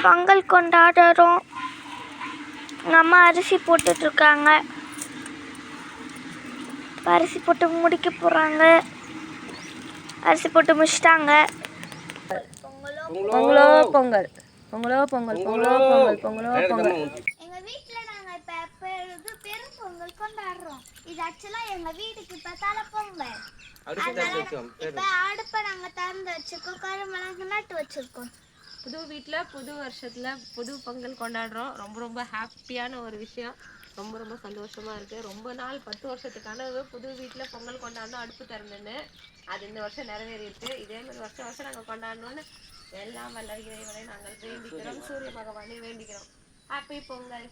பொங்கல் கொண்டாடுறோம். எங்கள் அம்மா அரிசி போட்டுட்ருக்காங்க. அரிசி போட்டு முடிக்க போகிறாங்க. அரிசி போட்டு முடிச்சிட்டாங்க. பொங்கலோ பொங்கல், பொங்கலோ பொங்கல், பொங்கலோ பொங்கல், பொங்கலோ பொங்கல். எங்கள் வீட்டில் நாங்கள் இப்போ பெரும் பொங்கல் கொண்டாடுறோம். இது ஆக்சுவலாக எங்கள் வீட்டுக்கு இப்போ தலை பொங்கல். இப்போ அடுப்பை நாங்கள் திறந்து வச்சுருக்கோம். கரும்பெல்லாம் நட்டு வச்சுருக்கோம். புது வீட்டில் புது வருஷத்தில் புது பொங்கல் கொண்டாடுறோம். ரொம்ப ரொம்ப ஹாப்பியான ஒரு விஷயம். ரொம்ப ரொம்ப சந்தோஷமாக இருக்குது. ரொம்ப நாள் 10 வருஷத்துக்கு கனவு புது வீட்டில் பொங்கல் கொண்டாடணும், அடுப்பு திறந்துன்னு. அது இந்த வருஷம் நிறைவேறியிருக்கு. இதே மாதிரி வருஷம் வருஷம் நாங்கள் கொண்டாடணும்னு எல்லாம் வல்ல இறைவனை நாங்கள் வேண்டிக்கிறோம். சூரிய பகவானை வேண்டிக்கிறோம். ஹாப்பி பொங்கல்.